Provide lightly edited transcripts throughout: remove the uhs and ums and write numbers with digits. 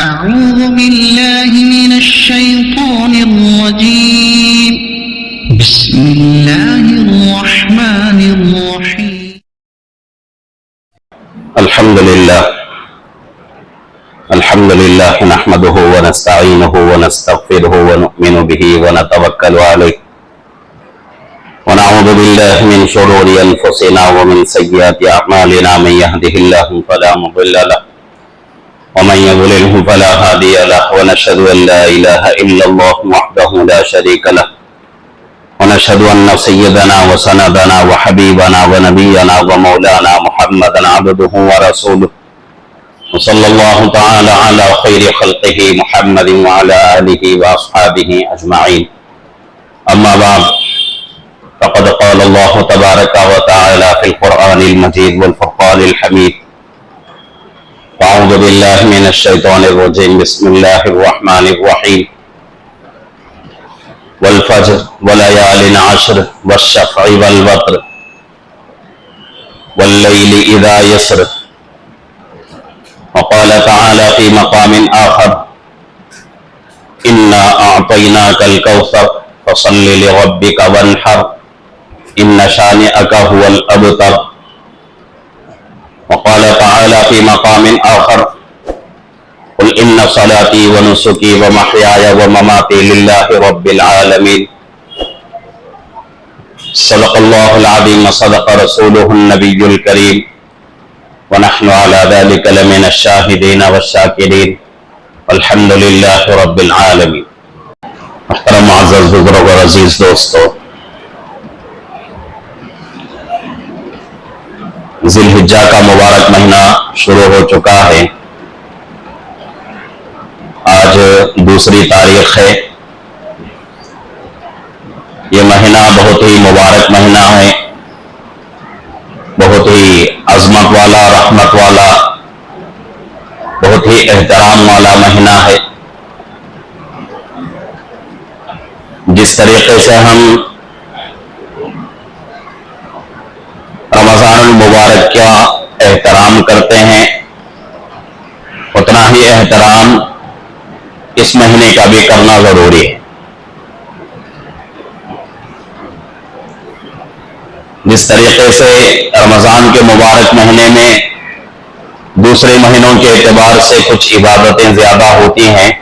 أعوذ بالله من الشيطان الرجيم. بسم الله الرحمن الرحيم. الحمد لله نحمده ونستعينه ونستغفره ونؤمن به ونتوكل عليه ونعوذ بالله من شرور أنفسنا ومن سيئات أعمالنا. من يهده الله فلا مضل له ومن يضلله فلا هادي له ونشهد أن لا إله إلا الله وحده لا شريك له ونشهد أن سيدنا وسندنا وحبيبنا ونبينا ومولانا محمدا عبده ورسوله وصلى الله تعالى على خير خلقه محمد وعلى آله وأصحابه أجمعين. أما بعد فقد قال الله تبارك وتعالى في القرآن المجيد والفرقان الحميد. أعوذ بالله من الشيطان الرجيم. بسم الله الرحمن الرحيم. والفجر وليال عشر والشفع والوتر والليل إذا يسر. وقال تعالى في مقام آخر: إنا أعطيناك الكوثر فصل لربك وانحر إن شانئك هو الأبتر. وقال تعالى في مقام آخر: قل إن صلاتي ونسكي ومحياي ومماتي لله رب العالمين. صدق الله العظيم وصدق رسوله النبي الكريم ونحن على ذلك لمن الشاهدين والشاكرين والحمد لله رب العالمين. محترم معزز بزرگ اور عزیز دوستو، ذی الحجہ کا مبارک مہینہ شروع ہو چکا ہے. آج دوسری تاریخ ہے. یہ مہینہ بہت ہی مبارک مہینہ ہے، بہت ہی عظمت والا، رحمت والا، بہت ہی احترام والا مہینہ ہے. جس طریقے سے ہم رمضان المبارک کا احترام کرتے ہیں، اتنا ہی احترام اس مہینے کا بھی کرنا ضروری ہے. جس طریقے سے رمضان کے مبارک مہینے میں دوسرے مہینوں کے اعتبار سے کچھ عبادتیں زیادہ ہوتی ہیں،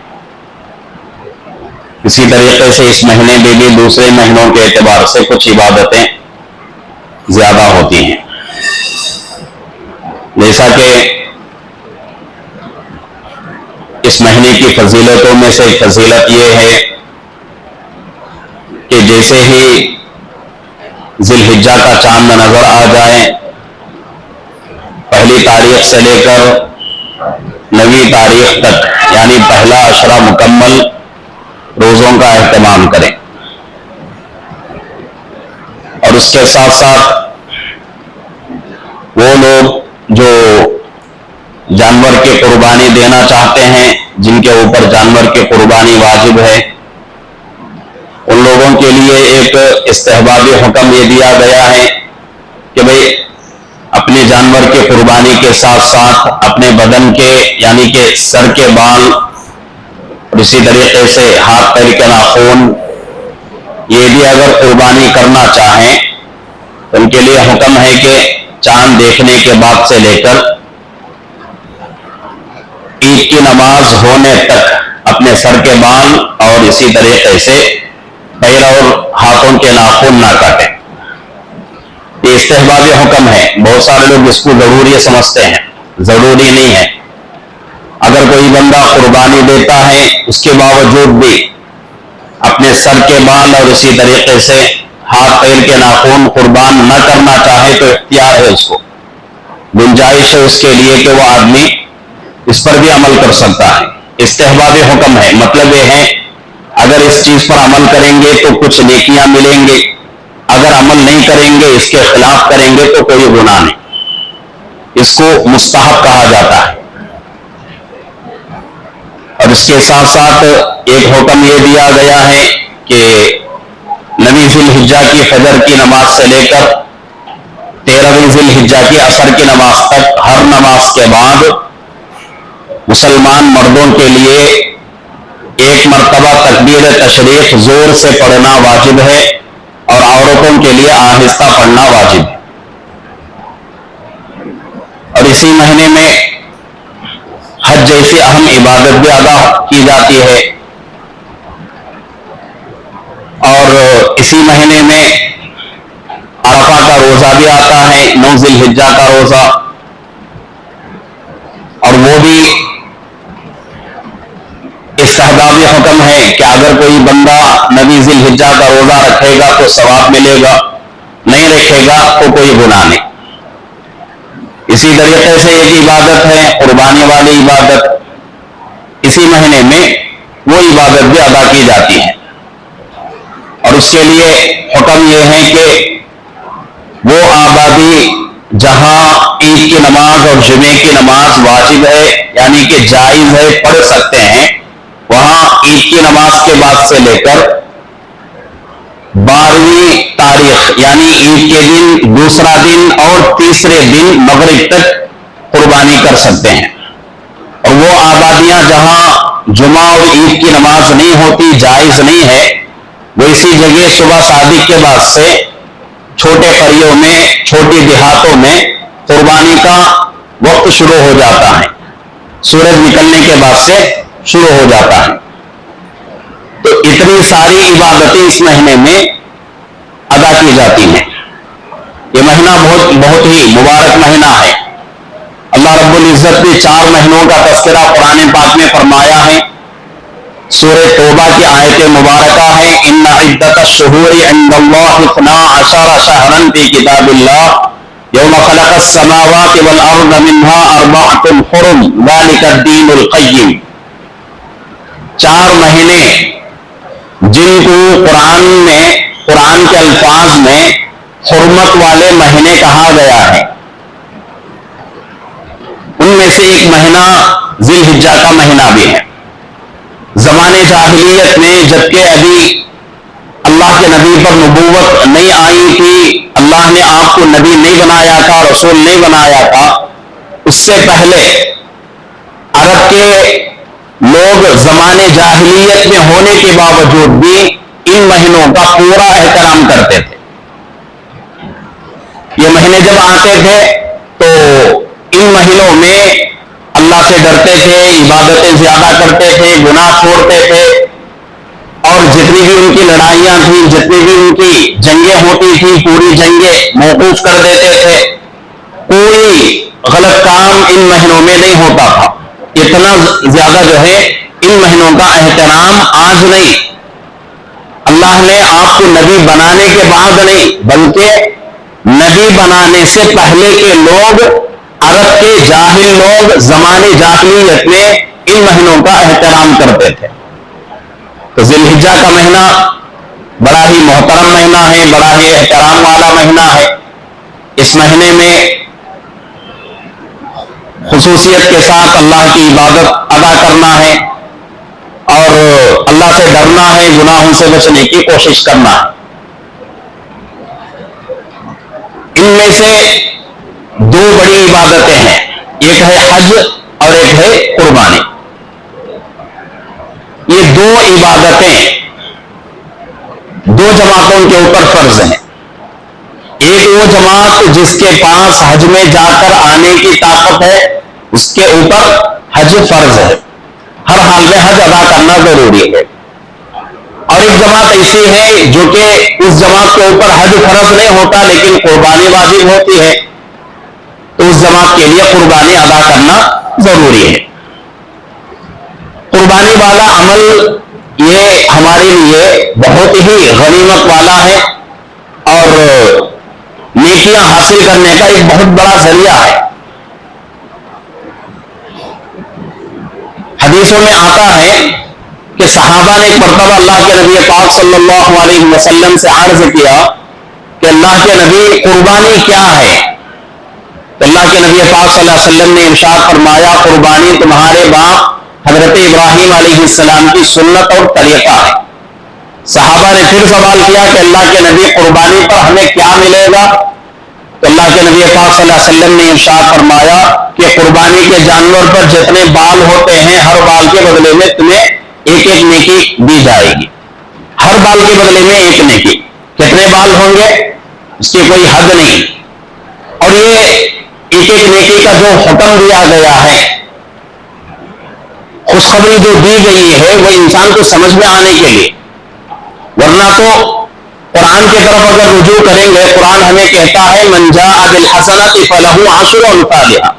اسی طریقے سے اس مہینے میں بھی دوسرے مہینوں کے اعتبار سے کچھ عبادتیں زیادہ ہوتی ہیں. جیسا کہ اس مہینے کی فضیلتوں میں سے ایک فضیلت یہ ہے کہ جیسے ہی ذی الحجہ کا چاند نظر آ جائے، پہلی تاریخ سے لے کر 9ویں تاریخ تک، یعنی پہلا عشرہ مکمل روزوں کا اہتمام کریں. اور اس کے ساتھ ساتھ وہ لوگ جو جانور کی قربانی دینا چاہتے ہیں، جن کے اوپر جانور کی قربانی واجب ہے، ان لوگوں کے لیے ایک استحبابی حکم یہ دیا گیا ہے کہ بھئی اپنے جانور کی قربانی کے ساتھ ساتھ اپنے بدن کے یعنی کہ سر کے بال اور اسی طریقے سے ہاتھ پیر کے ناخن یہ بھی اگر قربانی کرنا چاہیں تو ان کے لیے حکم ہے کہ چاند دیکھنے کے بعد سے لے کر عید کی نماز ہونے تک اپنے سر کے بال اور اسی طریقے سے پیر اور ہاتھوں کے ناخن نہ کاٹیں. یہ استحبابی حکم ہے. بہت سارے لوگ اس کو ضروری سمجھتے ہیں، ضروری نہیں ہے. اگر کوئی بندہ قربانی دیتا ہے اس کے باوجود بھی اپنے سر کے بال اور اسی طریقے سے ہاتھ پیر کے ناخن قربان نہ کرنا چاہے تو اختیار ہے، اس کو گنجائش ہے اس کے لیے کہ وہ آدمی اس پر بھی عمل کر سکتا ہے. استحبابی حکم ہے. مطلب یہ ہے اگر اس چیز پر عمل کریں گے تو کچھ نیکیاں ملیں گے، اگر عمل نہیں کریں گے، اس کے خلاف کریں گے تو کوئی گناہ نہیں. اس کو مستحب کہا جاتا ہے. اور اس کے ساتھ ساتھ ایک حکم یہ دیا گیا ہے کہ 9ویں ذی الحجہ کی فجر کی نماز سے لے کر 13ویں ذی الحجہ کی عصر کی نماز تک ہر نماز کے بعد مسلمان مردوں کے لیے ایک مرتبہ تکبیر تشریق زور سے پڑھنا واجب ہے اور عورتوں کے لیے آہستہ پڑھنا واجب ہے. اور اسی مہینے میں حج جیسی اہم عبادت بھی ادا کی جاتی ہے. اور اسی مہینے میں عرفہ کا روزہ بھی آتا ہے، 9 ذی الحجہ کا روزہ، اور وہ بھی استحبابی حکم ہے کہ اگر کوئی بندہ 9 ذی الحجہ کا روزہ رکھے گا تو ثواب ملے گا، نہیں رکھے گا تو کوئی گناہ نہیں. اسی طریقے سے ایک عبادت ہے قربانی والی عبادت، اسی مہینے میں وہ عبادت بھی ادا کی جاتی ہے. اور اس کے لیے حکم یہ ہے کہ وہ آبادی جہاں عید کی نماز اور جمعے کی نماز واجب ہے یعنی کہ جائز ہے، پڑھ سکتے ہیں، وہاں عید کی نماز کے بعد سے لے کر 12ویں تاریخ یعنی عید کے دن دوسرا دن اور تیسرے دن مغرب تک قربانی کر سکتے ہیں. اور وہ آبادیاں جہاں جمعہ اور عید کی نماز نہیں ہوتی، جائز نہیں ہے، وہ اسی جگہ صبح صادق کے بعد سے چھوٹے قریوں میں، چھوٹی دیہاتوں میں قربانی کا وقت شروع ہو جاتا ہے، سورج نکلنے کے بعد سے شروع ہو جاتا ہے. تو اتنی ساری عبادتیں اس مہینے میں ادا کی جاتی ہیں. یہ مہینہ بہت ہی مبارک مہینہ ہے. اللہ رب العزت نے 4 مہینوں کا تذکرہ قرآن پاک میں فرمایا ہے. سورہ توبہ کی آیت مبارکہ ہے ان عدت الشہور عند اللہ 12 شہرا فی کتاب اللہ یوم خلق السماوات والارض منها 4 حرم ذلک الدین القیم. 4 مہینے جن کو قرآن کے الفاظ میں حرمت والے مہینے کہا گیا ہے، ان میں سے ایک مہینہ ذی الحجہ کا مہینہ بھی ہے. زمانے جاہلیت میں جبکہ ابھی اللہ کے نبی پر نبوت نہیں آئی تھی، اللہ نے آپ کو نبی نہیں بنایا تھا، رسول نہیں بنایا تھا، اس سے پہلے عرب کے لوگ زمانے جاہلیت میں ہونے کے باوجود بھی ان مہینوں کا پورا احترام کرتے تھے. یہ مہینے جب آتے تھے تو ان مہینوں میں اللہ سے ڈرتے تھے، عبادتیں زیادہ کرتے تھے، گناہ چھوڑتے تھے، اور جتنی بھی ان کی لڑائیاں تھیں، جتنی بھی ان کی جنگیں ہوتی تھیں، پوری جنگیں موقوف کر دیتے تھے. کوئی غلط کام ان مہینوں میں نہیں ہوتا تھا. اتنا زیادہ جو ہے ان مہینوں کا احترام آج نہیں، اللہ نے آپ کو نبی بنانے کے بعد نہیں بلکہ نبی بنانے سے پہلے کے لوگ، عرب کے جاہل لوگ زمانے جاہلیت میں ان مہینوں کا احترام کرتے تھے. تو ذی الحجہ کا مہینہ بڑا ہی محترم مہینہ ہے، بڑا ہی احترام والا مہینہ ہے. اس مہینے میں خصوصیت کے ساتھ اللہ کی عبادت ادا کرنا ہے اور اللہ سے ڈرنا ہے، گناہوں سے بچنے کی کوشش کرنا ہے. ان میں سے 2 بڑی عبادتیں ہیں، ایک ہے حج اور ایک ہے قربانی. یہ 2 عبادتیں 2 جماعتوں کے اوپر فرض ہیں. ایک وہ جماعت جس کے پاس حج میں جا کر آنے کی طاقت ہے، اس کے اوپر حج فرض ہے، ہر حال میں حج ادا کرنا ضروری ہے. اور ایک جماعت ایسی ہے جو کہ اس جماعت کے اوپر حج فرض نہیں ہوتا لیکن قربانی واجب ہوتی ہے، تو اس جماعت کے لیے قربانی ادا کرنا ضروری ہے. قربانی والا عمل یہ ہمارے لیے بہت ہی غنیمت والا ہے اور نیکیاں حاصل کرنے کا ایک بہت بڑا ذریعہ ہے. حدیثوں میں آتا ہے کہ صحابہ نے ایک مرتبہ اللہ کے نبی پاک صلی اللہ علیہ وسلم سے عرض کیا کہ اللہ کے نبی قربانی کیا ہے؟ تو اللہ کے نبی پاک صلی اللہ علیہ وسلم نے ارشاد فرمایا قربانی تمہارے باپ حضرت ابراہیم علیہ السلام کی سنت اور طریقہ ہے. صحابہ نے پھر سوال کیا کہ اللہ کے نبی قربانی پر ہمیں کیا ملے گا؟ تو اللہ کے نبی پاک صلی اللہ علیہ وسلم نے ارشاد فرمایا کہ قربانی کے جانور پر جتنے بال ہوتے ہیں ہر بال کے بدلے میں تمہیں ایک ایک نیکی دی جائے گی. ہر بال کے بدلے میں ایک نیکی. کتنے بال ہوں گے اس کی کوئی حد نہیں. اور یہ ایک ایک نیکی کا جو حکم دیا گیا ہے, خوشخبری جو دی گئی ہے, وہ انسان کو سمجھ میں آنے کے لیے. ورنہ تو قرآن کی طرف اگر رجوع کریں گے, قرآن ہمیں کہتا ہے من جاء بالحسنۃ فلہ عشر امثالھا.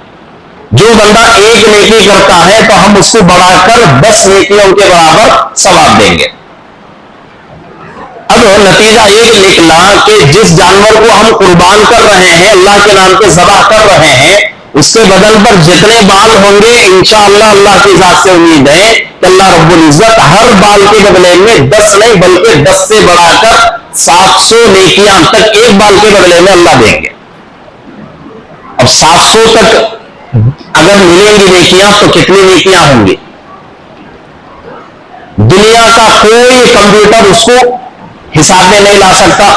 جو بندہ ایک نیکی کرتا ہے تو ہم اس سے بڑھا کر 10 نیکیوں کے برابر ثواب دیں گے. اب نتیجہ یہ نکلا کہ جس جانور کو ہم قربان کر رہے ہیں, اللہ کے نام پہ ذبح کر رہے ہیں, اس کے بدن پر جتنے بال ہوں گے انشاءاللہ اللہ کی ذات سے امید ہے کہ اللہ رب العزت ہر بال کے بدلے میں 10 نہیں بلکہ 10 سے بڑھا کر 700 نیکیاں تک ایک بال کے بدلے میں اللہ دیں گے. اب 700 تک اگر ملیں گی نیکیاں تو کتنی نیکیاں ہوں گی؟ دنیا کا کوئی کمپیوٹر اس کو حساب میں نہیں لا سکتا.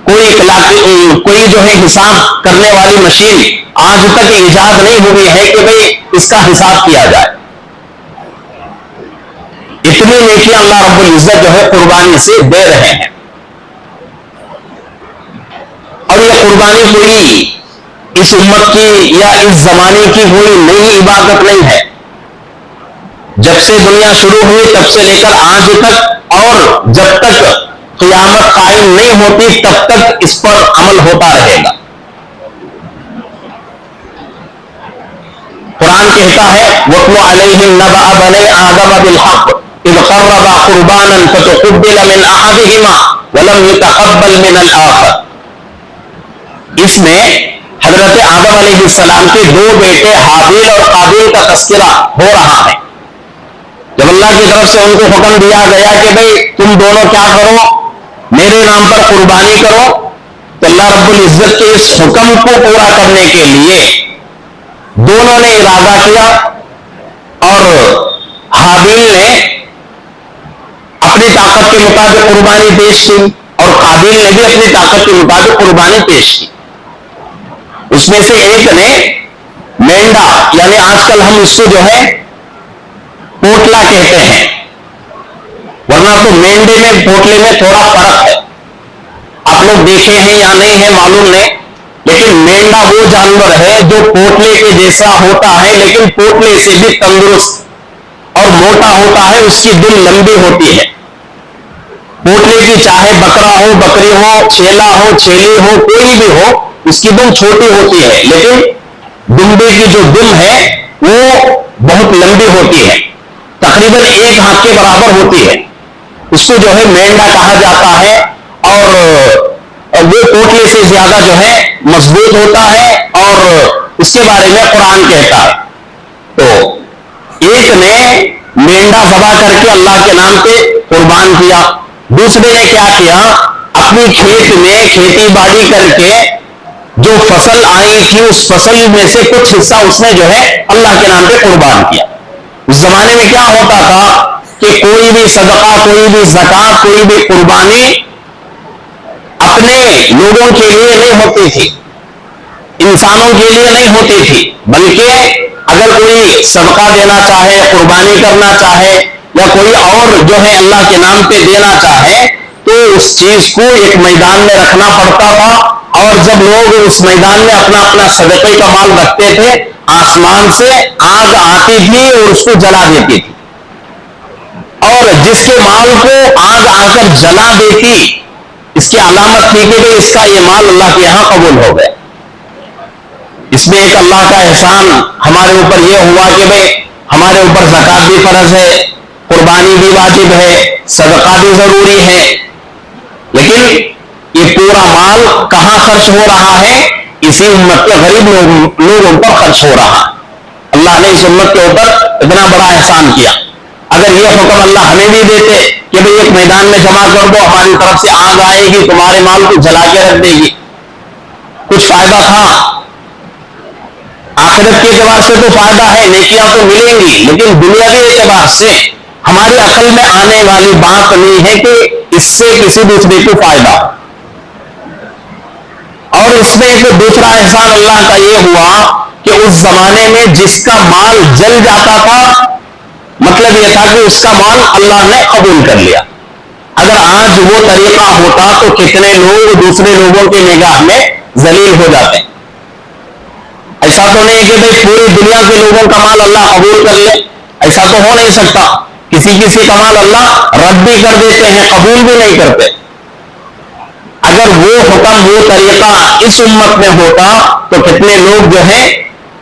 کوئی جو ہے حساب کرنے والی مشین آج تک ایجاد نہیں ہوئی ہے کہ بھئی اس کا حساب کیا جائے. اتنی نیکیاں اللہ رب العزت جو ہے قربانی سے دے رہے ہیں. اور یہ قربانی کوئی اس امت کی یا اس زمانے کی کوئی نئی عبادت نہیں ہے. جب سے دنیا شروع ہوئی تب سے لے کر آج تک, اور جب تک قیامت قائم نہیں ہوتی تب تک اس پر عمل ہوتا رہے گا. قرآن کہتا ہے وَاتْلُ عَلَيْهِمْ نَبَأَ بَنِي آدَمَ بِالْحَقِّ إِذْ قَرَّبَا قُرْبَانًا فَتُقُبِّلَ مِنْ أَحَدِهِمَا وَلَمْ يُتَقَبَّلْ مِنَ الْآخَرِ. اس میں حضرت آدم علیہ السلام کے 2 بیٹے حابیل اور قابیل کا تذکرہ ہو رہا ہے. جب اللہ کی طرف سے ان کو حکم دیا گیا کہ بھئی تم دونوں کیا کرو, میرے نام پر قربانی کرو, تو اللہ رب العزت کے اس حکم کو پورا کرنے کے لیے دونوں نے ارادہ کیا, اور حابیل نے اپنی طاقت کے مطابق قربانی پیش کی اور قابیل نے بھی اپنی طاقت کے مطابق قربانی پیش کی. اس میں سے ایک نے مینڈا, یعنی آج کل ہم اس کو جو ہے پوٹلا کہتے ہیں, ورنہ تو مینڈے میں پوٹلے میں تھوڑا فرق ہے. آپ لوگ دیکھے ہیں یا نہیں ہے معلوم نہیں, لیکن مینڈا وہ جانور ہے جو پوٹلے کے جیسا ہوتا ہے لیکن پوٹلے سے بھی تندرست اور موٹا ہوتا ہے. اس کی دم لمبی ہوتی ہے. پوٹلے کی چاہے بکرا ہو, بکری ہو, چیلا ہو, چھیلی ہو, کوئی بھی ہو, اس کی دم چھوٹی ہوتی ہے, لیکن دمبے کی جو دم ہے وہ بہت لمبی ہوتی ہے, تقریباً 1 ہاتھ کے برابر ہوتی ہے. اس کو جو ہے مینڈا کہا جاتا ہے, اور وہ پوٹلے سے زیادہ جو ہے مضبوط ہوتا ہے, اور اس کے بارے میں قرآن کہتا ہے. تو ایک نے مینڈا ذبح کر کے اللہ کے نام پہ قربان کیا, دوسرے نے کیا کیا, اپنی کھیت میں کھیتی باڑی کر کے جو فصل آئی تھی اس فصل میں سے کچھ حصہ اس نے جو ہے اللہ کے نام پہ قربان کیا. اس زمانے میں کیا ہوتا تھا کہ کوئی بھی صدقہ, کوئی بھی زکات, کوئی بھی قربانی اپنے لوگوں کے لیے نہیں ہوتی تھی, انسانوں کے لیے نہیں ہوتی تھی, بلکہ اگر کوئی صدقہ دینا چاہے, قربانی کرنا چاہے, یا کوئی اور جو ہے اللہ کے نام پہ دینا چاہے تو اس چیز کو ایک میدان میں رکھنا پڑتا تھا. اور جب لوگ اس میدان میں اپنا اپنا صدقے کا مال رکھتے تھے, آسمان سے آگ آتی تھی اور اس کو جلا دیتی تھی, اور جس کے مال کو آگ آ کر جلا دیتی اس کی علامت تھی کہ اس کا یہ مال اللہ کے یہاں قبول ہو گیا. اس میں ایک اللہ کا احسان ہمارے اوپر یہ ہوا کہ بھئی ہمارے اوپر زکات بھی فرض ہے, قربانی بھی واجب ہے, صدقہ بھی ضروری ہے, لیکن یہ پورا مال کہاں خرچ ہو رہا ہے؟ اسی امت کے غریب لوگوں پر خرچ ہو رہا ہے. اللہ نے اس امت کے اوپر اتنا بڑا احسان کیا. اگر یہ حکم اللہ ہمیں بھی دیتے کہ بھئی ایک میدان میں جمع کر دو, ہماری طرف سے آگ آئے گی, تمہارے مال کو جلا کے رکھ دے گی, کچھ فائدہ تھا. آخرت کے اعتبار سے تو فائدہ ہے, نیکیاں تو ملیں گی, لیکن دنیاوی اعتبار سے ہماری عقل میں آنے والی بات نہیں ہے کہ اس سے کسی دوسرے کو فائدہ. اور اور اس میں ایک دوسرا احسان اللہ کا یہ ہوا کہ اس زمانے میں جس کا مال جل جاتا تھا، مطلب یہ تھا کہ اس کا مال اللہ نے قبول کر لیا. اگر آج وہ طریقہ ہوتا تو کتنے لوگ دوسرے لوگوں کی نگاہ میں ذلیل ہو جاتے ہیں. ایسا تو نہیں کہ بھائی پوری دنیا کے لوگوں کا مال اللہ قبول کر لے، ایسا تو ہو نہیں سکتا. کسی کا مال اللہ رد بھی کر دیتے ہیں، قبول بھی نہیں کرتے. اگر وہ حکم وہ طریقہ اس امت میں ہوتا تو کتنے لوگ جو ہے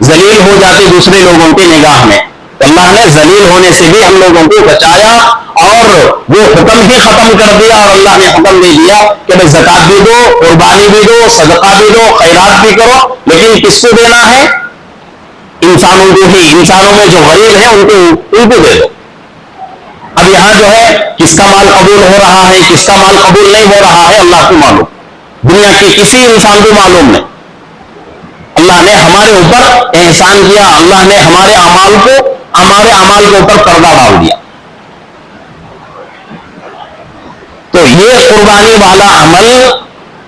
ذلیل ہو جاتے دوسرے لوگوں کی نگاہ میں. اللہ نے ذلیل ہونے سے بھی ہم لوگوں کو بچایا اور وہ حکم ہی ختم کر دیا. اور اللہ نے حکم دے دیا کہ بھائی زکات بھی دو، قربانی بھی دو، صدقہ بھی دو، خیرات بھی کرو، لیکن کس کو دینا ہے؟ انسانوں کو ہی. انسانوں میں جو غریب ہیں ان کو دے دو. اب یہاں جو ہے کس کا مال قبول ہو رہا ہے، کس کا مال قبول نہیں ہو رہا ہے، اللہ کو معلوم. دنیا کے کسی انسان کو معلوم نہیں. اللہ نے ہمارے اوپر احسان کیا، اللہ نے ہمارے اعمال کے اوپر پردہ ڈال دیا. تو یہ قربانی والا عمل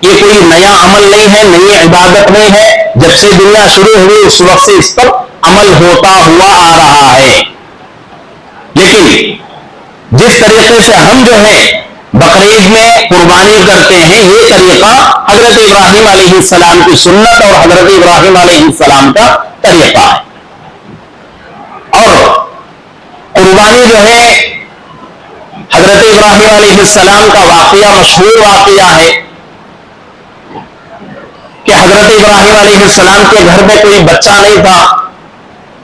یہ کوئی نیا عمل نہیں ہے، نئی عبادت نہیں ہے. جب سے دنیا شروع ہوئی اس وقت سے اس پر عمل ہوتا ہوا آ رہا ہے. لیکن جس طریقے سے ہم جو ہے بقرعید میں قربانی کرتے ہیں، یہ طریقہ حضرت ابراہیم علیہ السلام کی سنت اور حضرت ابراہیم علیہ السلام کا طریقہ ہے. اور قربانی جو ہے حضرت ابراہیم علیہ السلام کا واقعہ مشہور واقعہ ہے کہ حضرت ابراہیم علیہ السلام کے گھر میں کوئی بچہ نہیں تھا.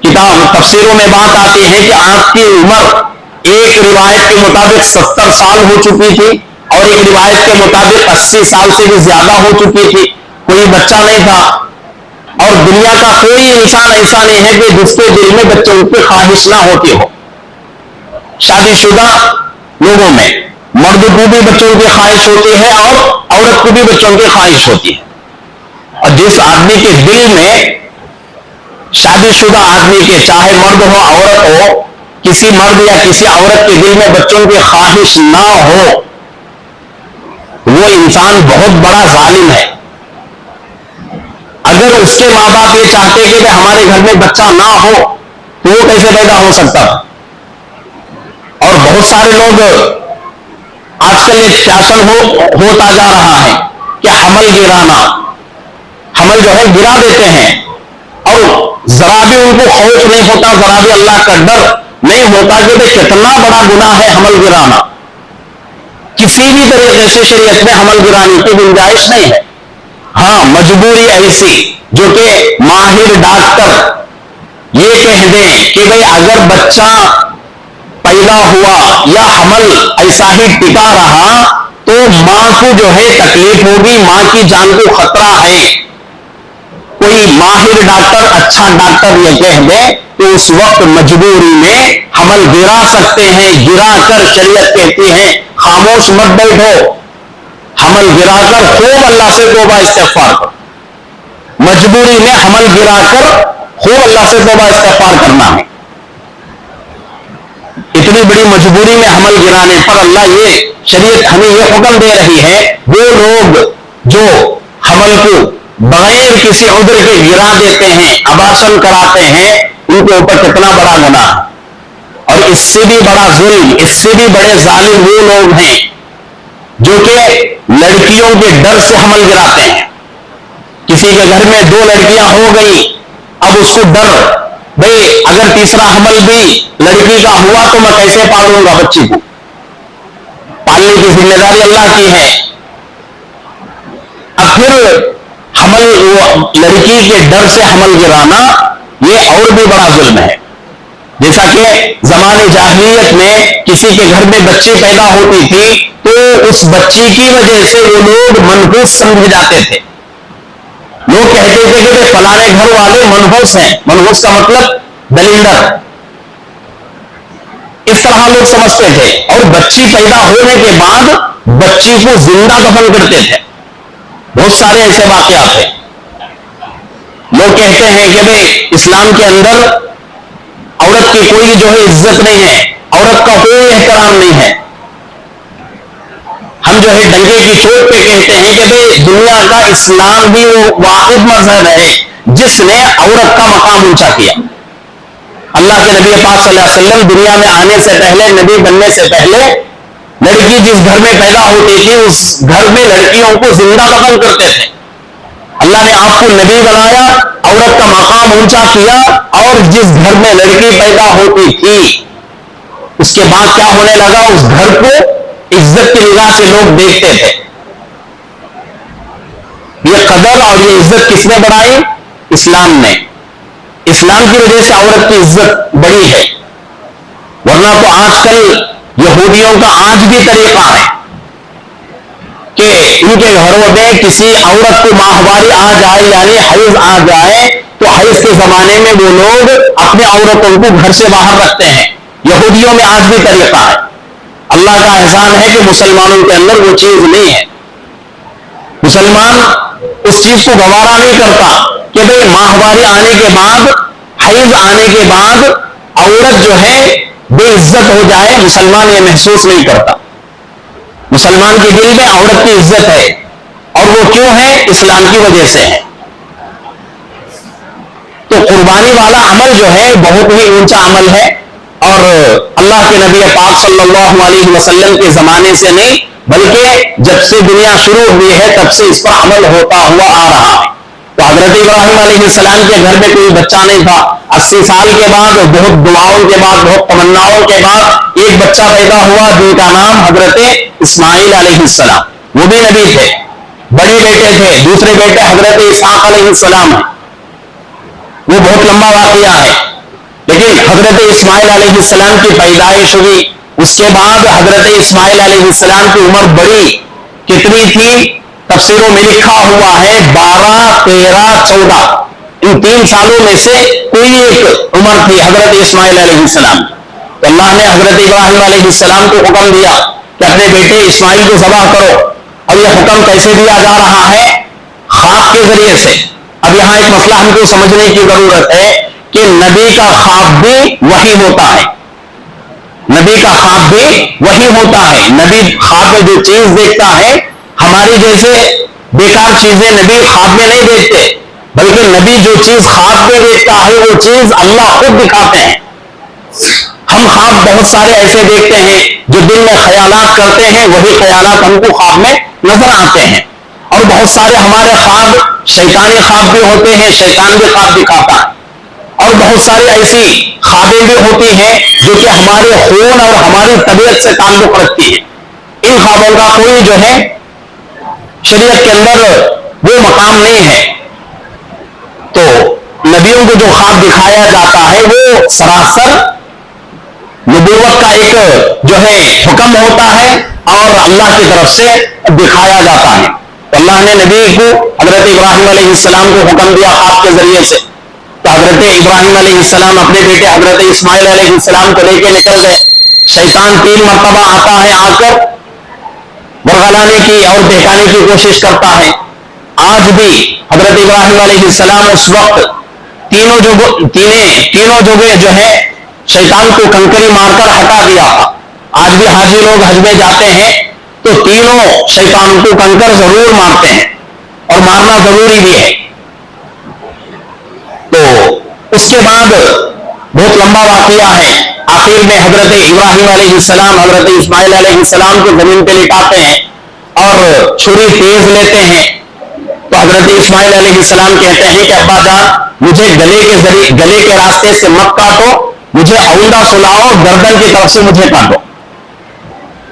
کتاب تفسیروں میں بات آتی ہے کہ آپ کی عمر ایک روایت کے مطابق 70 سال ہو چکی تھی اور ایک روایت کے مطابق 80 سال سے بھی زیادہ ہو چکی تھی. کوئی بچہ نہیں تھا اور دنیا کا کوئی انسان ایسا نہیں ہے کہ جس کے دل میں بچوں کی خواہش نہ ہوتی ہو. شادی شدہ لوگوں میں مرد کو بھی بچوں کی خواہش ہوتی ہے اور عورت کو بھی بچوں کی خواہش ہوتی ہے. اور جس آدمی کے دل میں شادی شدہ آدمی کے چاہے مرد ہو عورت ہو، کسی مرد یا کسی عورت کے دل میں بچوں کی خواہش نہ ہو، وہ انسان بہت بڑا ظالم ہے. اگر اس کے ماں باپ یہ چاہتے کہ ہمارے گھر میں بچہ نہ ہو تو وہ کیسے پیدا ہو سکتا تھا؟ اور بہت سارے لوگ آج کل ایک فیشن ہوتا جا رہا ہے کہ حمل گرانا، حمل جو ہے گرا دیتے ہیں اور ذرا بھی ان کو خوف نہیں ہوتا، ذرا بھی اللہ کا ڈر نہیں ہوتا کہ کتنا بڑا گناہ ہے حمل گرانا. کسی بھی طریقے سے شریعت میں حمل گرانے کی گنجائش نہیں ہے. ہاں مجبوری ایسی جو کہ ماہر ڈاکٹر یہ کہہ دیں کہ بھئی اگر بچہ پیدا ہوا یا حمل ایسا ہی ٹکا رہا تو ماں کو جو ہے تکلیف ہوگی، ماں کی جان کو خطرہ ہے. کوئی ماہر ڈاکٹر اچھا ڈاکٹر یہ کہہ دے تو اس وقت مجبوری میں حمل گرا سکتے ہیں. گرا کر شریعت کہتی ہے خاموش مت بیٹھو، حمل گرا کر خوب اللہ سے توبہ استغفار کرو. مجبوری میں حمل گرا کر خوب اللہ سے توبہ استغفار کرنا ہے. اتنی بڑی مجبوری میں حمل گرانے پر اللہ یہ شریعت ہمیں یہ حکم دے رہی ہے وہ لوگ جو حمل کو بغیر کسی عذر کے گرا دیتے ہیں، ابارشن کراتے ہیں، ان کے اوپر کتنا بڑا گناہ ہے. اور اس سے بھی بڑا ظلم، اس سے بھی بڑے ظالم وہ لوگ ہیں جو کہ لڑکیوں کے ڈر سے حمل گراتے ہیں. کسی کے گھر میں 2 لڑکیاں ہو گئی، اب اس کو ڈر بھئی اگر تیسرا حمل بھی لڑکی کا ہوا تو میں کیسے پالوں گا بچی کو؟ پالنے کی ذمہ داری اللہ کی ہے. اب پھر حمل لڑکی کے ڈر سے حمل گرانا یہ اور بھی بڑا ظلم ہے. جیسا کہ زمانے جاہلیت میں کسی کے گھر میں بچی پیدا ہوتی تھی تو اس بچی کی وجہ سے وہ لوگ منحوس سمجھے جاتے تھے. لوگ کہتے تھے کہ فلانے گھر والے منحوس ہیں. منحوس کا مطلب دلندر، اس طرح لوگ سمجھتے تھے. اور بچی پیدا ہونے کے بعد بچی کو زندہ دفن کرتے تھے. بہت سارے ایسے واقعات ہیں. لوگ کہتے ہیں کہ بھئی اسلام کے اندر عورت کی کوئی جو ہے عزت نہیں ہے، عورت کا کوئی احترام نہیں ہے. ہم جو ہے ڈنگے کی چوٹ پہ کہتے ہیں کہ بھئی دنیا کا اسلام بھی وہ واحد مذہب ہے جس نے عورت کا مقام اونچا کیا. اللہ کے نبی پاک صلی اللہ علیہ وسلم دنیا میں آنے سے پہلے، نبی بننے سے پہلے، لڑکی جس گھر میں پیدا ہوتی تھی اس گھر میں لڑکیوں کو زندہ دفن کرتے تھے. اللہ نے آپ کو نبی بنایا، عورت کا مقام اونچا کیا، اور جس گھر میں لڑکی پیدا ہوتی تھی اس کے بعد کیا ہونے لگا، اس گھر کو عزت کی نگاہ سے لوگ دیکھتے تھے. یہ قدر اور یہ عزت کس نے بڑھائی؟ اسلام نے. اسلام کی وجہ سے عورت کی عزت بڑی ہے. ورنہ تو آج کل یہودیوں کا آج بھی طریقہ ہے کہ ان کے گھروں میں کسی عورت کو ماہواری آ جائے یعنی حیض آ جائے تو حیض کے زمانے میں وہ لوگ اپنے عورتوں کو گھر سے باہر رکھتے ہیں. یہودیوں میں آج بھی طریقہ ہے. اللہ کا احسان ہے کہ مسلمانوں کے اندر وہ چیز نہیں ہے. مسلمان اس چیز کو گوارا نہیں کرتا کہ بھئی ماہواری آنے کے بعد، حیض آنے کے بعد عورت جو ہے بے عزت ہو جائے. مسلمان یہ محسوس نہیں کرتا. مسلمان کے دل میں عورت کی عزت ہے، اور وہ کیوں ہے؟ اسلام کی وجہ سے ہے. تو قربانی والا عمل جو ہے بہت ہی اونچا عمل ہے، اور اللہ کے نبی پاک صلی اللہ علیہ وسلم کے زمانے سے نہیں بلکہ جب سے دنیا شروع ہوئی ہے تب سے اس پر عمل ہوتا ہوا آ رہا ہے. تو حضرت ابراہیم علیہ السلام کے گھر میں کوئی بچہ نہیں تھا. 80 سال کے بعد، بہت دعاؤں کے بعد، بہت تمناؤں کے بعد ایک بچہ پیدا ہوا جن کا نام حضرت اسماعیل علیہ السلام. وہ بھی نبی تھے، بڑے بیٹے تھے. دوسرے بیٹے حضرت اسحاق علیہ السلام ہیں. وہ بہت لمبا واقعہ ہے. لیکن حضرت اسماعیل علیہ السلام کی پیدائش ہوئی. اس کے بعد حضرت اسماعیل علیہ السلام کی عمر بڑی. کتنی تھی؟ تفسیروں میں لکھا ہوا ہے 12، 13، 14. ان 3 سالوں میں سے کوئی ایک عمر تھی حضرت اسماعیل علیہ السلام. تو اللہ نے حضرت ابراہیم علیہ السلام کو حکم دیا کہ اپنے بیٹے اسماعیل کو ذبح کرو. اور یہ حکم کیسے دیا جا رہا ہے؟ خواب کے ذریعے سے. اب یہاں ایک مسئلہ ہم کو سمجھنے کی ضرورت ہے کہ نبی کا خواب بھی وحی ہوتا ہے. نبی کا خواب بھی وحی ہوتا ہے. نبی خواب میں جو چیز دیکھتا ہے، ہماری جیسے بیکار چیزیں نبی خواب میں نہیں دیکھتے، بلکہ نبی جو چیز خواب میں دیکھتا ہے وہ چیز اللہ خود دکھاتے ہیں. ہم خواب بہت سارے ایسے دیکھتے ہیں جو دل میں خیالات کرتے ہیں، وہی خیالات ہم کو خواب میں نظر آتے ہیں. اور بہت سارے ہمارے خواب شیطانی خواب بھی ہوتے ہیں، شیطان بھی خواب دکھاتا ہے. اور بہت ساری ایسی خوابیں بھی ہوتی ہیں جو کہ ہمارے خون اور ہماری طبیعت سے تعلق رکھتی ہیں. ان خوابوں کا کوئی جو ہے شریعت کے اندر وہ مقام نہیں ہے. تو نبیوں کو جو خواب دکھایا جاتا ہے وہ سراسر نبوت کا ایک جو ہے حکم ہوتا ہے اور اللہ کی طرف سے دکھایا جاتا ہے. اللہ نے نبی کو حضرت ابراہیم علیہ السلام کو حکم دیا خواب کے ذریعے سے. تو حضرت ابراہیم علیہ السلام اپنے بیٹے حضرت اسماعیل علیہ السلام کو لے کے نکل گئے. شیطان 3 مرتبہ آتا ہے، آ کر برگلانے کی اور بہکانے کی کوشش کرتا ہے. آج بھی حضرت ابراہیم علیہ السلام اس وقت تینوں جگہ جو ہے شیطان کو کنکری مار کر ہٹا دیا تھا. آج بھی حاجی لوگ حج میں جاتے ہیں تو تینوں شیطان کو کنکر ضرور مارتے ہیں، اور مارنا ضروری بھی ہے. تو اس کے بعد بہت لمبا واقعہ ہے. آخر میں حضرت ابراہیم علیہ السلام حضرت اسماعیل علیہ السلام کو زمین پہ لٹاتے ہیں اور چھری تیز لیتے ہیں. تو حضرت اسماعیل علیہ السلام کہتے ہیں کہ ابا جان مجھے گلے کے راستے سے مت کاٹو، مجھے عمدہ سلاؤ، گردن کی طرف سے مجھے کاٹو.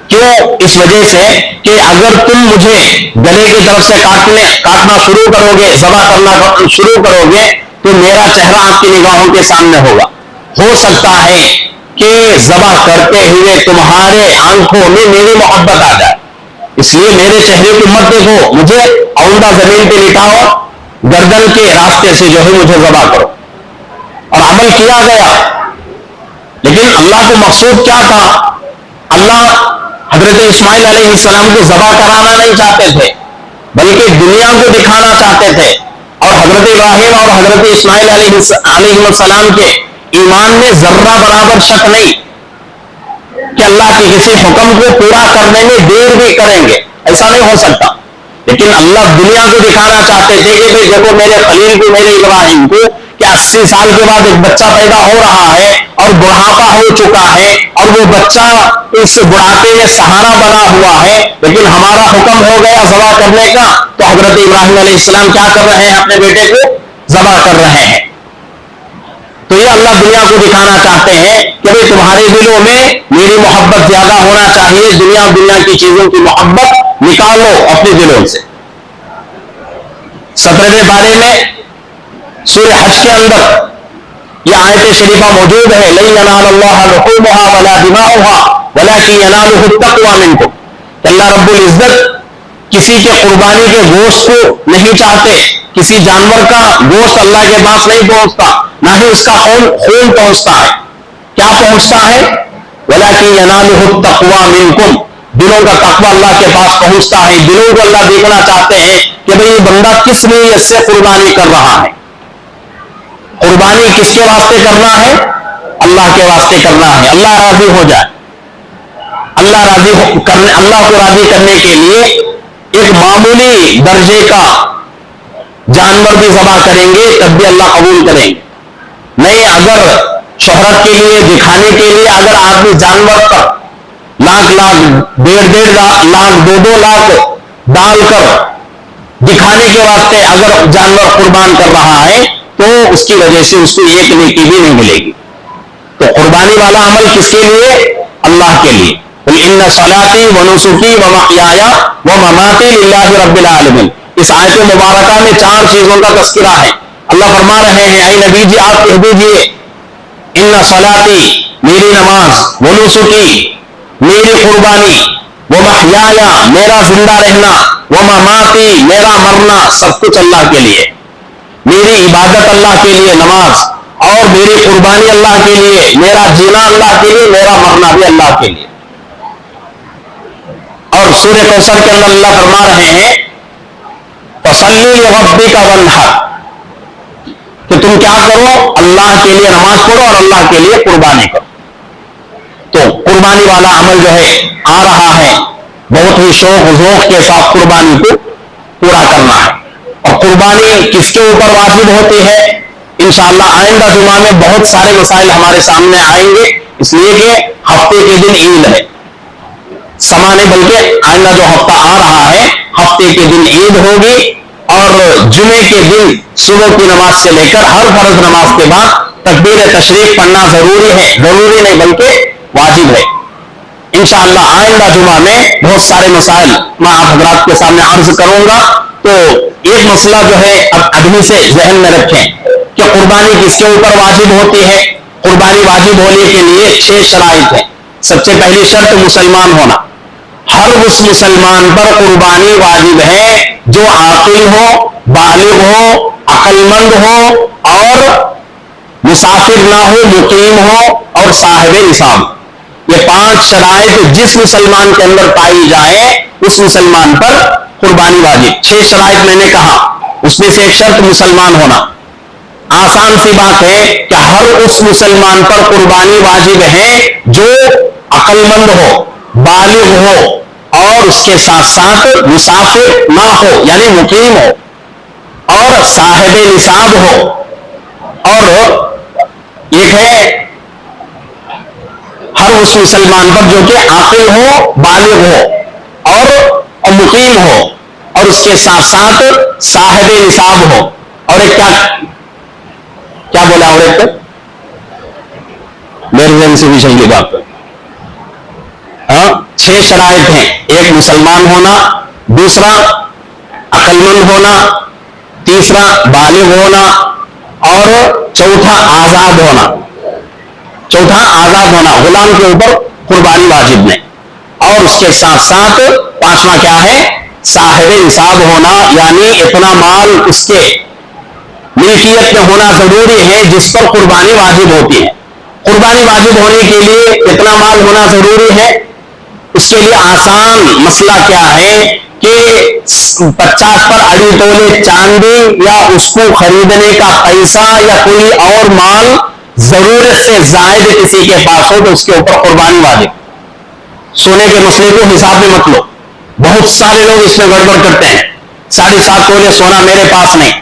کیوں؟ اس وجہ سے کہ اگر تم مجھے گلے کی طرف سے کاٹنا شروع کرو گے، ذبح کرنا شروع کرو گے تو میرا چہرہ آپ کی نگاہوں کے سامنے ہوگا. ہو سکتا ہے کہ ذبح کرتے ہوئے تمہارے آنکھوں میں میری محبت آ جائے، اس لیے میرے چہرے کو مت دیکھو، مجھے عمدہ زمین پہ لٹاؤ، گردن کے راستے سے جو ہے مجھے ذبح کرو. اور عمل کیا گیا. لیکن اللہ کو مقصود کیا تھا؟ اللہ حضرت اسماعیل علیہ السلام کو ذبح کرانا نہیں چاہتے تھے بلکہ دنیا کو دکھانا چاہتے تھے. اور حضرت ابراہیم اور حضرت اسماعیل علیہ السلام کے ایمان میں ذرہ برابر شک نہیں کہ اللہ کے کسی حکم کو پورا کرنے میں دیر بھی کریں گے. ایسا نہیں ہو سکتا. لیکن اللہ دنیا کو دکھانا چاہتے تھے کہ بھئی دیکھو میرے خلیل کو، میرے ابراہیم کو، کہ 80 سال کے بعد ایک بچہ پیدا ہو رہا ہے اور بڑھاپا ہو چکا ہے اور وہ بچہ اس بڑھاپے میں سہارا بنا ہوا ہے، لیکن ہمارا حکم ہو گیا ذبح کرنے کا، تو حضرت ابراہیم علیہ السلام کیا کر رہے ہیں؟ اپنے بیٹے کو ذبح کر رہے ہیں. تو یہ اللہ دنیا کو دکھانا چاہتے ہیں کہ بھئی تمہارے دلوں میں میری محبت زیادہ ہونا چاہیے، دنیا کی چیزوں کی محبت نکالو اپنے دلوں سے. 17ویں پارے میں سورہ حج کے اندر یہ آیت شریفہ موجود ہے، لَن يَنَالَ اللَّهَ لُحُومُهَا وَلَا دِمَاؤُهَا وَلَكِن يَنَالُهُ التَّقْوَى مِنكُمْ. کہ اللہ رب العزت کسی کے قربانی کے گوشت کو نہیں چاہتے، کسی جانور کا گوشت اللہ کے پاس نہیں پہنچتا، نہ ہی اس کا خون پہنچتا ہے. کیا پہنچتا ہے؟ وَلَكِن يَنَالُهُ التَّقْوَى مِنكُمْ. دلوں کا تقوی اللہ کے پاس پہنچتا ہے. دلوں کو اللہ دیکھنا چاہتے ہیں کہ بھئی یہ بندہ کس نیت سے قربانی کر رہا ہے. قربانی کس کے واسطے کرنا ہے؟ اللہ کے واسطے کرنا ہے. اللہ راضی ہو جائے. اللہ کو راضی کرنے کے لیے ایک معمولی درجے کا جانور بھی ذبح کریں گے تب بھی اللہ قبول کریں گے. نہیں، اگر شہرت کے لیے، دکھانے کے لیے اگر آدمی جانور پر لاکھ، 1.5 لاکھ، 2 لاکھ ڈال کر دکھانے کے واسطے اگر جانور قربان کر رہا ہے تو اس کی وجہ سے اس کو ایک نیکی بھی نہیں ملے گی. تو قربانی والا عمل کس کے لیے؟ اللہ کے لیے. قُلْ إِنَّ صَلَاتِي وَنُسُكِي وَمَحْيَايَ وَمَمَاتِي لِلَّهِ رَبِّ الْعَالَمِينَ. اس آیت مبارکہ میں 4 چیزوں کا تذکرہ ہے. اللہ فرما رہے ہیں، اے نبی جی آپ کہہ دیجئے، اِنَّ صَلَاتِي میری نماز، وَنُسُكِي میری قربانی، وَمَحْيَايَ میرا زندہ رہنا، وَمَمَاتِي میرا مرنا، سب کچھ اللہ کے لیے. میری عبادت اللہ کے لیے نماز، اور میری قربانی اللہ کے لیے، میرا جینا اللہ کے لیے، میرا مرنا بھی اللہ کے لیے. اور سورہ کوثر کے اندر اللہ فرما رہے ہیں فَصَلِّ لِرَبِّكَ وَانْحَرْ. کہ تم کیا کرو؟ اللہ کے لیے نماز پڑھو اور اللہ کے لیے قربانی کرو. تو قربانی والا عمل جو ہے آ رہا ہے، بہت ہی شوق ذوق کے ساتھ قربانی کو پورا کرنا ہے. اور قربانی کس کے اوپر واجب ہوتی ہے؟ انشاءاللہ آئندہ جمعہ میں بہت سارے مسائل ہمارے سامنے آئیں گے، اس لیے کہ ہفتے کے دن عید ہے. سمانے بلکہ آئندہ جو ہفتہ آ رہا ہے ہفتے کے دن عید ہوگی، اور جمعے کے دن صبح کی نماز سے لے کر ہر فرض نماز کے بعد تکبیر تشریف پڑھنا ضروری ہے. ضروری نہیں بلکہ واجب ہے. انشاءاللہ آئندہ جمعہ میں بہت سارے مسائل میں آپ حضرات کے سامنے عرض کروں گا. تو ایک مسئلہ جو ہے اب ابھی سے ذہن میں رکھیں کہ قربانی کس کے اوپر واجب ہوتی ہے. قربانی واجب ہونے کے لیے 6 شرائط ہیں. سب سے پہلی شرط مسلمان ہونا. ہر اس مسلمان پر قربانی واجب ہے جو عاقل ہو، بالغ ہو، عقل مند ہو، اور مسافر نہ ہو، مقیم ہو، اور صاحب نصاب. یہ 5 شرائط جس مسلمان کے اندر پائی جائے اس مسلمان پر قربانی واجب. 6 شرائط میں نے کہا، اس میں سے ایک شرط مسلمان ہونا. آسان سی بات ہے کہ ہر اس مسلمان پر قربانی واجب ہے جو عقل مند ہو، بالغ ہو، اور اس کے ساتھ ساتھ مسافر نہ ہو یعنی مقیم ہو، اور صاحب نصاب ہو. اور ایک ہے ہر اس مسلمان پر جو کہ عاقل ہو، بالغ ہو، اور مقیم ہو، اور اس کے ساتھ ساتھ صاحب نصاب ہو. اور ایک کیا بولا؟ اور ایک میرے ذہن سے بھی چلیے بات. 6 شرائط ہیں. ایک مسلمان ہونا، دوسرا عقل مند ہونا، تیسرا بالغ ہونا، اور چوتھا آزاد ہونا. غلام کے اوپر قربانی واجب نہیں. اور اس کے ساتھ ساتھ 5واں کیا ہے؟ صاحب نصاب ہونا، یعنی اتنا مال اس کے ملکیت میں ہونا ضروری ہے جس پر قربانی واجب ہوتی ہے. قربانی واجب ہونے کے لیے اتنا مال ہونا ضروری ہے. اس کے لیے آسان مسئلہ کیا ہے کہ 50 پر اڑی تولے چاندی یا اس کو خریدنے کا پیسہ یا کوئی اور مال ضرورت سے زائد کسی کے پاس ہو تو اس کے اوپر قربانی واجب. سونے کے مسئلے کو حساب میں مت لو. بہت سارے لوگ اس میں گڑبڑ کرتے ہیں. 7.5 تولے سونا میرے پاس نہیں,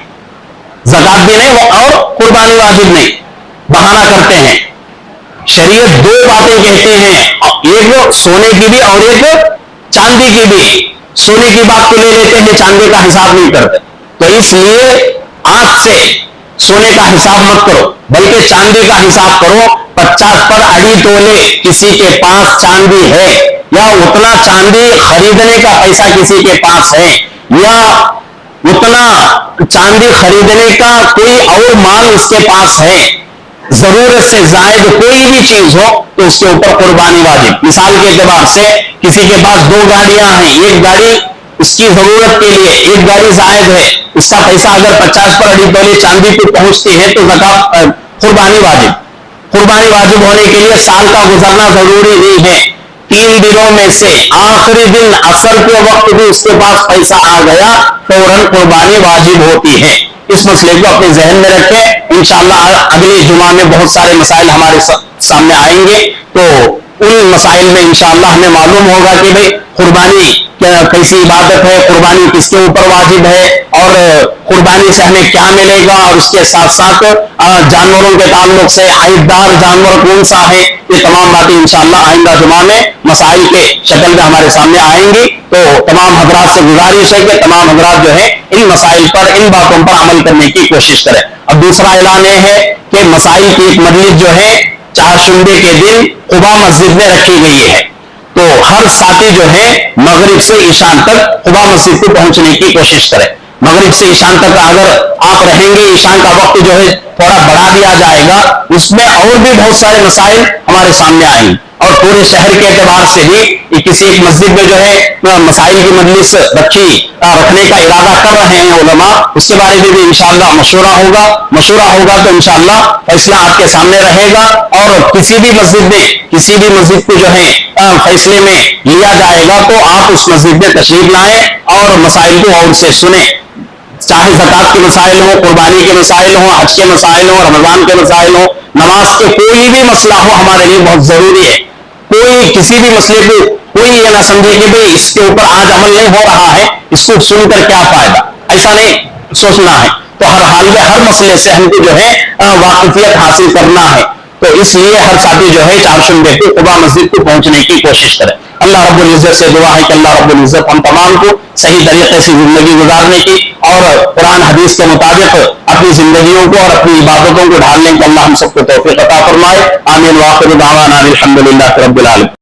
زکات بھی نہیں اور قربانی واجب نہیں, بہانہ کرتے ہیں. شریعت دو باتیں کہتے ہیں, ایک سونے کی بھی اور ایک چاندی کی بھی. سونے کی بات تو لے لیتے ہیں, چاندی کا حساب نہیں کرتے. تو اس لیے آج سے سونے کا حساب مت کرو, بلکہ چاندی کا حساب کرو. 50 پر 2.5 تولے کسی کے پاس چاندی ہے, یا اتنا چاندی خریدنے کا پیسہ کسی کے پاس ہے, یا اتنا چاندی خریدنے کا کوئی اور مال اس کے پاس ہے, ضرورت سے زائد کوئی بھی چیز ہو تو اس کے اوپر قربانی واجب. مثال کے اعتبار سے کسی کے پاس 2 گاڑیاں ہیں, ایک گاڑی اس کی ضرورت کے لیے, ایک گاڑی زائد ہے, اس کا پیسہ اگر 50 پر 2.5 تولے چاندی پہ پہنچتی ہے تو زکات قربانی واجب. قربانی واجب ہونے کے لیے سال کا گزرنا ضروری نہیں ہے. 3 دنوں میں سے آخری دن عصر کے وقت بھی اس کے پاس پیسہ آ گیا, فوراً قربانی واجب ہوتی ہے. اس مسئلے کو اپنے ذہن میں رکھیں. انشاءاللہ اگلے جمعہ میں بہت سارے مسائل ہمارے سامنے آئیں گے, تو ان مسائل میں انشاءاللہ ہمیں معلوم ہوگا کہ بھئی قربانی کیسی عبادت ہے, قربانی کس کے اوپر واجب ہے, اور قربانی سے ہمیں کیا ملے گا, اور اس کے ساتھ ساتھ جانوروں کے تعلق سے عیددار جانور کون سا ہے. یہ تمام باتیں انشاءاللہ آئندہ جمعہ میں مسائل کے شکل میں ہمارے سامنے آئیں گی. تو تمام حضرات سے گزارش ہے کہ تمام حضرات جو ہے ان مسائل پر, ان باتوں پر عمل کرنے کی کوشش کریں. اب دوسرا اعلان یہ ہے کہ مسائل کی ایک مجلس جو ہے چہارشنبے کے دن قباء مسجد میں رکھی گئی ہے. تو ہر ساتھی جو ہے مغرب سے عشاء تک قباء مسجد کو پہنچنے کی کوشش کریں. مغرب سے عشاء تک اگر آپ رہیں گے, عشاء کا وقت جو ہے تھوڑا بڑھا دیا جائے گا, اس میں اور بھی بہت سارے مسائل ہمارے سامنے آئیں گے. اور پورے شہر کے اعتبار سے بھی کسی ایک مسجد میں جو ہے مسائل کی مجلس رکھنے کا ارادہ کر رہے ہیں علماء, اس کے بارے میں بھی انشاءاللہ مشورہ ہوگا تو انشاءاللہ فیصلہ آپ کے سامنے رہے گا. اور کسی بھی مسجد کو جو ہے فیصلے میں لیا جائے گا تو آپ اس مسجد میں تشریف لائیں اور مسائل کو اور سے سنیں. چاہے زکات کے مسائل ہوں, قربانی کے مسائل ہوں, حج کے مسائل ہوں, رمضان کے مسائل ہوں, نماز کے کوئی بھی مسئلہ ہو, ہمارے لیے بہت ضروری ہے. کوئی کسی بھی مسئلے کو کوئی یہ نہ سمجھے کہ بھئی اس کے اوپر آج عمل نہیں ہو رہا ہے, اس کو سن کر کیا فائدہ, ایسا نہیں سوچنا ہے. تو ہر حال میں ہر مسئلے سے ہم کو جو ہے واقفیت حاصل کرنا ہے. تو اس لیے ہر ساتھی جو ہے چہارشنبے کو قباء مسجد کو پہنچنے کی کوشش کرے. اللہ رب العزت سے دعا ہے کہ اللہ رب العزت ہم تمام کو صحیح طریقے سے زندگی گزارنے کی اور قرآن حدیث کے مطابق اپنی زندگیوں کو اور اپنی عبادتوں کو ڈھالنے کی اللہ ہم سب کو توفیق عطا فرمائے. آمین. وآخر دعوانا الحمدللہ رب العالمین.